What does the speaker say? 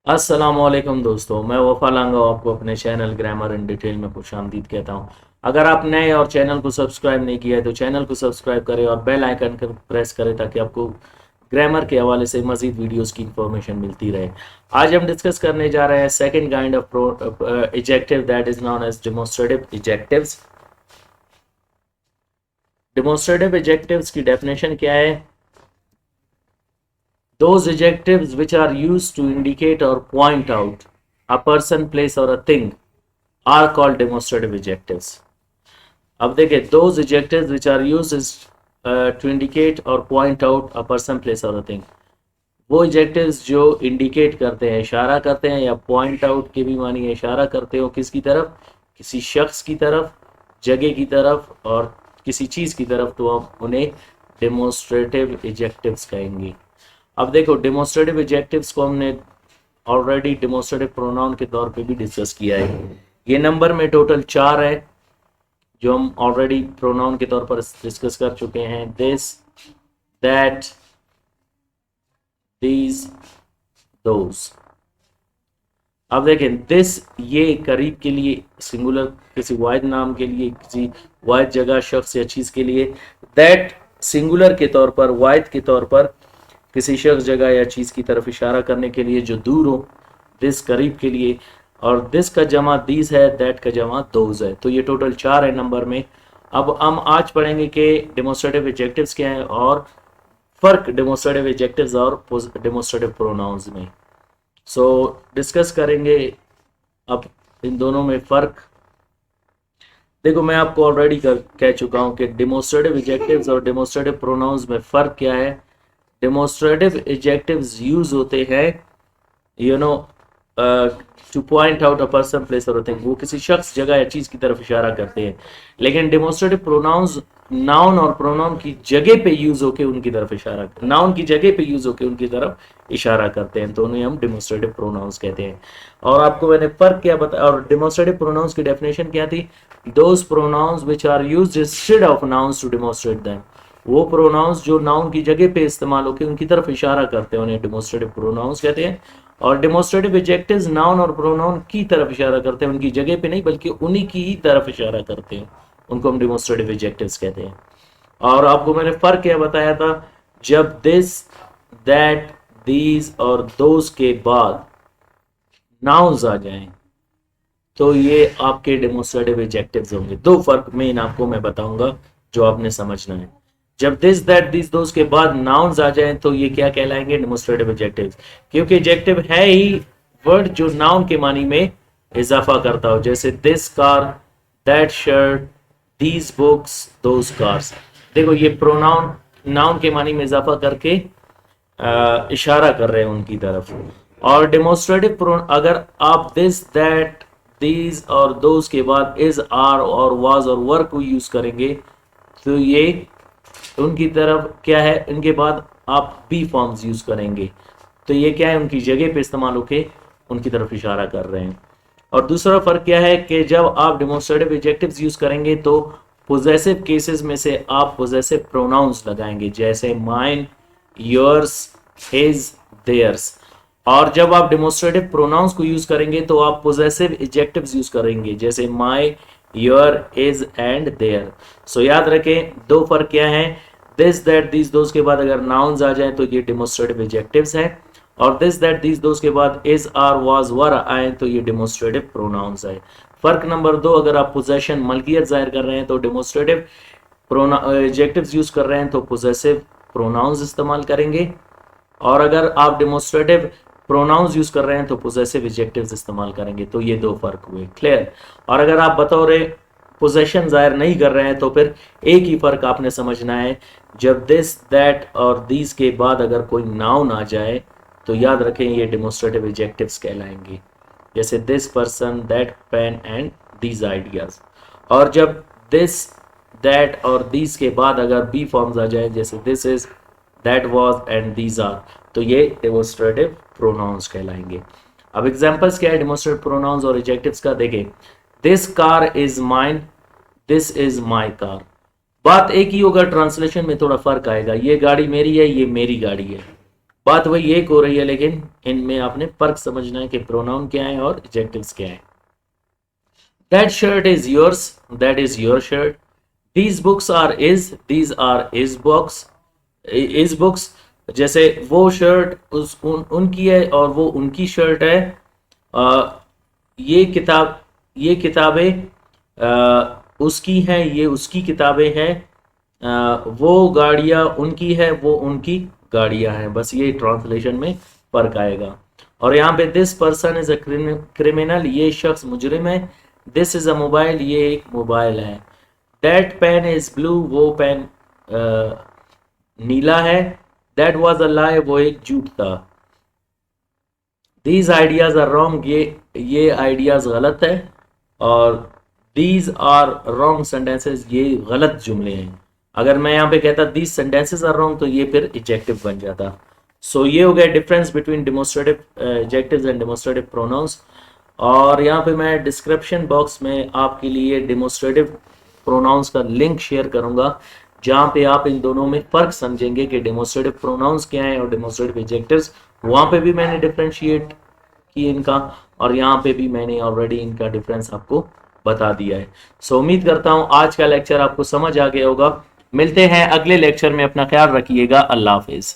अस्सलामुअलैकुम दोस्तों, मैं वफा लांगा आपको अपने चैनल ग्रामर इन डिटेल में खुशामदीद कहता हूं। अगर आप नए और चैनल को सब्सक्राइब नहीं किया है तो चैनल को सब्सक्राइब करें और बेल आइकन को प्रेस करें ताकि आपको ग्रामर के हवाले से मजीद वीडियोस की इंफॉर्मेशन मिलती रहे। आज हम डिस्कस करने जा रहे हैं second kind of adjective that is known as demonstrative adjectives. Demonstrative adjectives की डेफिनेशन क्या है? Those adjectives which are used to indicate or point out a person, place, or a thing are called demonstrative adjectives. अब देखिए, those adjectives which are used to indicate or point out a person, place, or a thing, वो adjectives जो indicate करते हैं, इशारा करते हैं, या point out के भी मानिए इशारा करते हो किसकी तरफ, किसी शख्स की तरफ, जगह की तरफ और किसी चीज़ की तरफ, तो हम उन्हें demonstrative adjectives कहेंगे। अब देखो, डेमोन्स्ट्रेटिव एडजेक्टिव्स को हमने ऑलरेडी डेमोन्स्ट्रेटिव प्रोनाउन के तौर पे भी डिस्कस किया है। ये नंबर में टोटल 4 है जो हम ऑलरेडी प्रोनाउन के तौर पर डिस्कस कर चुके हैं। This, that, these, those. अब देखें, दिस ये करीब के लिए सिंगुलर, किसी वाहिद नाम के लिए, किसी वाहिद जगह, शख्स या चीज़ के लिए। दैट सिंगुलर के तौर पर, वाहिद के तौर पर किसी शख्स, जगह या चीज़ की तरफ इशारा करने के लिए जो दूर हो। दिस करीब के लिए। और दिस का जमा दीज है, दैट का जमा दोज है। तो ये टोटल 4 है नंबर में। अब हम आज पढ़ेंगे कि डेमोन्स्ट्रेटिव एडजेक्टिव्स क्या है और फ़र्क डेमोन्स्ट्रेटिव एडजेक्टिव्स और डेमोन्स्ट्रेटिव प्रोनाउंस में। सो डिस्कस करेंगे अब इन दोनों में फ़र्क। देखो, मैं आपको ऑलरेडी कह चुका हूँ कि डेमोन्स्ट्रेटिव एडजेक्टिव्स और डेमोन्स्ट्रेटिव प्रोनाउंस में फ़र्क क्या है। डेमोन्स्ट्रेटिव एडजेक्टिव्स यूज होते हैं two point out a person, place और थिंग, वो किसी शख्स, जगह या चीज की तरफ इशारा करते हैं। लेकिन डेमोन्स्ट्रेटिव प्रोनाउंस नाउन और प्रोनाउन की जगह पे यूज होके उनकी तरफ इशारा, नाउन की जगह पे यूज होके उनकी तरफ इशारा करते हैं, तो उन्हें हम डेमोन्स्ट्रेटिव प्रोनाउंस कहते हैं। और आपको मैंने फर्क क्या बताया, और डेमोन्स्ट्रेटिव प्रोनाउंस की डेफिनेशन क्या थी? Those pronouns which are used instead of nouns to demonstrate them, वो प्रोनाउंस जो नाउन की जगह पे इस्तेमाल होकर उनकी तरफ इशारा करते हैं, उन्हें डेमोन्स्ट्रेटिव प्रोनाउंस कहते हैं। और डेमोन्स्ट्रेटिव एडजेक्टिव्स नाउन और प्रोनाउन की तरफ इशारा करते हैं, उनकी जगह पे नहीं बल्कि उन्हीं की ही तरफ इशारा करते हैं, उनको हम डेमोन्स्ट्रेटिव एडजेक्टिव्स कहते हैं। और आपको मैंने फर्क क्या बताया था? जब दिस, दैट, दीज और दोज के बाद नाउन्स आ जाएं तो ये आपके डेमोन्स्ट्रेटिव एडजेक्टिव्स होंगे। 2 फर्क मेन आपको मैं बताऊंगा जो आपने समझना है। जब दिस, दैट, दिस, दोस के बाद नाउन्स आ जाएं तो ये क्या कहलाएंगे? Demonstrative adjectives. क्योंकि एडजेक्टिव है ही वर्ड जो नाउन के मानी में इजाफा करता हो, जैसे this car, that shirt, these books, those cars. देखो, ये प्रोनाउन नाउन के मानी में इजाफा करके इशारा कर रहे हैं उनकी तरफ। और डेमोन्स्ट्रेटिव अगर आप दिस, दैट, दीज और दोज के बाद इज, आर और वाज और वर को यूज करेंगे तो ये उनकी तरफ क्या है, इनके बाद आप बी फॉर्म्स यूज करेंगे तो ये क्या है, उनकी जगह पे इस्तेमाल होके उनकी तरफ इशारा कर रहे हैं। और दूसरा फर्क क्या है कि जब आप डेमोन्स्ट्रेटिव एडजेक्टिव्स यूज करेंगे तो पोजेसिव केसेस में से आप पोजेसिव प्रोनाउंस लगाएंगे, जैसे माइन, योर्स, हिज, देयर्स। और जब आप डेमोन्स्ट्रेटिव प्रोनाउंस को यूज करेंगे तो आप पोजेसिव एडजेक्टिव्स यूज करेंगे, जैसे माई, योर, इज एंड देयर। सो याद रखें, 2 फर्क क्या है? दिस, दैट, दीज, दोज के बाद अगर नाउन्स आ जाए तो ये डेमोन्स्ट्रेटिव एडजेक्टिव्स है, और दिस, दैट, दीज, दोज के बाद इज, आर, वाज, वर आए तो ये डेमोन्स्ट्रेटिव प्रोनाउंस है। फर्क नंबर 2, अगर आप पोजेशन, मलकियत जाहिर कर रहे हैं तो डेमोन्स्ट्रेटिव एडजेक्टिव्स यूज कर रहे हैं तो पोजेसिव प्रोनाउंस इस्तेमाल करेंगे, और अगर आप डेमोन्स्ट्रेटिव प्रोनाउंस यूज कर रहे हैं तो पोजेसिव एडजेक्टिव्स इस्तेमाल करेंगे। तो ये 2 फर्क हुए, क्लियर। और अगर आप बतौर पोजेशन जाहिर नहीं कर रहे हैं तो फिर एक ही फर्क आपने समझना है, जब दिस, दैट और दीज के बाद अगर कोई नाउन आ जाए तो याद रखें ये डेमोन्स्ट्रेटिव एडजेक्टिव्स कहलाएंगे, जैसे this person, that pain and these ideas. और जब दिस, दैट और दीज के बाद अगर बी फॉर्म्स आ जाए, जैसे this is, that was and these are, तो ये डेमोन्स्ट्रेटिव प्रोनाउंस कहलाएंगे। अब एग्जांपल्स क्या है डेमोन्स्ट्रेटिव प्रोनाउंस और एडजेक्टिव्स का? देखें, this car is mine, this is my car. बात एक ही होगा, ट्रांसलेशन में थोड़ा फर्क आएगा, ये गाड़ी मेरी है, ये मेरी गाड़ी है। बात वही एक हो रही है, लेकिन इनमें आपने फर्क समझना है कि प्रोनाउन क्या है और एडजेक्टिव्स क्या है। That shirt is yours, that is your shirt. These books are is, these are is books. जैसे वो शर्ट उनकी है और वो उनकी शर्ट है। अ, ये किताब, ये किताबें उसकी हैं, ये उसकी किताबें हैं। वो गाड़ियाँ उनकी है, वो उनकी गाड़ियाँ हैं। बस ये ट्रांसलेशन में फर्क आएगा। और यहाँ पे this person is a criminal, ये शख्स मुजरिम है। दिस इज अ मोबाइल, ये एक मोबाइल है। दैट पेन इज ब्लू, वो पेन नीला है। दैट वॉज अ लाई, वो एक झूठ था। दीज आइडियाज आर रॉन्ग, ये आइडियाज गलत है। और दीज आर रॉन्ग सेंटेंसेस, ये गलत जुमले हैं। अगर मैं यहाँ पे कहता दीज सेंटेंसेस आर रॉन्ग, तो ये फिर एडजेक्टिव बन जाता। सो ये हो गया difference between demonstrative adjectives and demonstrative pronouns. और यहाँ पे मैं डिस्क्रिप्शन बॉक्स में आपके लिए डेमोस्ट्रेटिव प्रोनाउंस का लिंक शेयर करूंगा, जहाँ पे आप इन दोनों में फर्क समझेंगे कि डेमोस्ट्रेटिव प्रोनाउंस क्या है और डेमोस्ट्रेटिव एडजेक्टिव्स। वहाँ पे भी मैंने डिफ्रेंशिएट किए इनका, और यहाँ पे भी मैंने ऑलरेडी इनका डिफरेंस आपको बता दिया है। सो उम्मीद करता हूँ आज का लेक्चर आपको समझ आ गया होगा। मिलते हैं अगले लेक्चर में, अपना ख्याल रखिएगा। अल्लाह हाफिज।